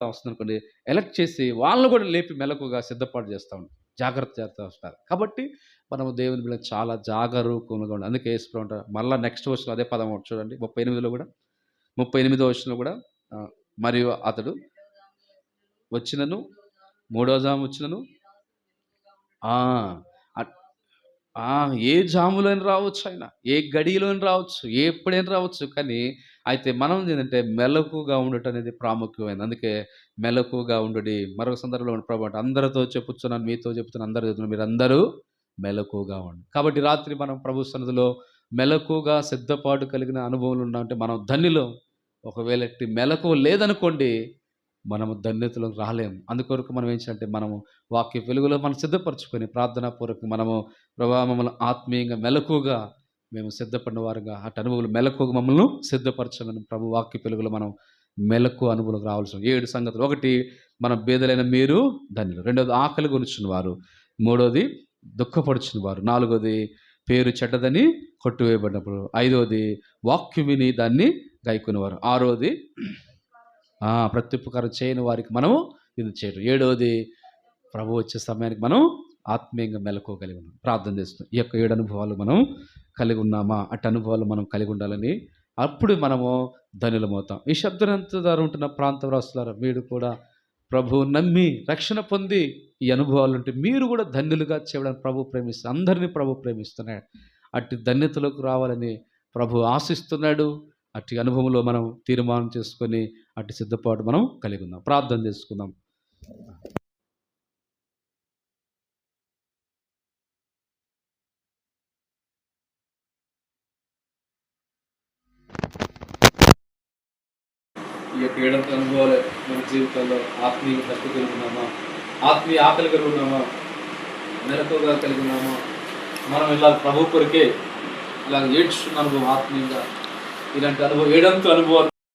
వస్తుందనుకోండి, elect చేసి వాళ్ళని కూడా లేపి మెలకువగా సిద్ధపాటు చేస్తా ఉంటారు. జాగ్రత్త చేస్తా వస్తారు. కాబట్టి మనము దేవుని బిడ్డలు చాలా జాగరూకంగా ఉండాలి. అందుకే యేసుప్రభు అంటారు, మళ్ళా నెక్స్ట్ వర్స్‌లో అదే పదం చూడండి 38లో కూడా, 38వ వచనంలో కూడా మరియు అతడు వచ్చినను, మూడో జాము వచ్చినను ఆ! అట్ ఆ! ఏ జాములోని రావచ్చు ఆయన. ఏ గడియలోని రావచ్చు. ఎప్పుడైనా రావచ్చు. కానీ అయితే మనం ఏందంటే మెలకువగా ఉండటం అనేది ప్రాముఖ్యమైనది. అందుకే మెలకువగా ఉండుడి. మరొక సందర్భంలో ప్రభు అంట, అందరితో చెప్పుచున్నాను, మీతో చెప్తున్నాను, అందరితో చెప్తున్నాను, మీరందరూ మెలకువగా ఉండండి. కాబట్టి రాత్రి మనం ప్రభు సన్నిధిలో మెలకువగా సిద్ధపాటు కలిగిన అనుభవాలు ఉన్నామంటే మనం ధన్యులం. ఒకవేళ ఎట్టి మెలకువ లేదనుకోండి, మనము ధన్యతలోకి రాలేము. అందుకొరకు మనం ఏం చేయాలంటే మనము వాక్య వెలుగులో మనం సిద్ధపరచుకొని ప్రార్థనాపూర్వకంగా మనము ప్రభా మమ్మల్ని ఆత్మీయంగా మెలకువగా మేము సిద్ధపడిన వారుగా అటు అనుభవాలు మెలకువగా మమ్మల్ని సిద్ధపరచమని ప్రభు వాక్య వెలుగులో మనం మెలకువ అనుభవంలోకి రావాల్సిన 7 సంగతులు. ఒకటి, మన బీదలైన మీరు ధన్యులు. రెండోది, ఆకలి గొనుచున్న వారు. మూడోది, దుఃఖపడుచున్న వారు. నాలుగోది, పేరు చెడ్డదని కొట్టివేయబడినప్పుడు. ఐదోది, వాక్యం విని దాన్ని గైకొనేవారు. ఆరోది, ప్రత్యుపకారం చేయని వారికి మనము ఇది చేయడం. ఏడవది, ప్రభు వచ్చే సమయానికి మనం ఆత్మీయంగా మెలకువగలిగి ఉన్నాం. ప్రార్థన చేస్తున్నాం. ఈ యొక్క 7 అనుభవాలు మనం కలిగి ఉన్నామా? అటు అనుభవాలు మనం కలిగి ఉండాలని, అప్పుడు మనము ధన్యులమవుతాం. ఈ శబ్దనంత ద్వారా ఉంటున్న ప్రాంతవాసులారా, మీరు కూడా ప్రభువు నమ్మి రక్షణ పొంది ఈ అనుభవాలు ఉంటే మీరు కూడా ధన్యులుగా చేయడానికి ప్రభు ప్రేమిస్తారు. అందరినీ ప్రభు ప్రేమిస్తున్నాడు. అట్టి ధన్యతలోకి రావాలని ప్రభు ఆశిస్తున్నాడు. అట్టి అనుభవంలో మనం తీర్మానం చేసుకొని అట్టి సిద్ధపాటు మనం కలిగి ఉందాం. ప్రార్థన చేసుకుందాం. ఈ యొక్క 7 అనుభవాలు మన జీవితంలో ఆత్మీయ భక్తి కలిగి ఉన్నామా? ఆత్మీయ ఆకలి కలిగి ఉన్నామా? మెలకువగా కలిగి ఉన్నామా? మనం ఇలా ప్రభు కొరకే ఇలా ఏడ్చుకున్న అనుభవం ఆత్మీయంగా, ఇలాంటి అనుభవం 7 అనుభవాలు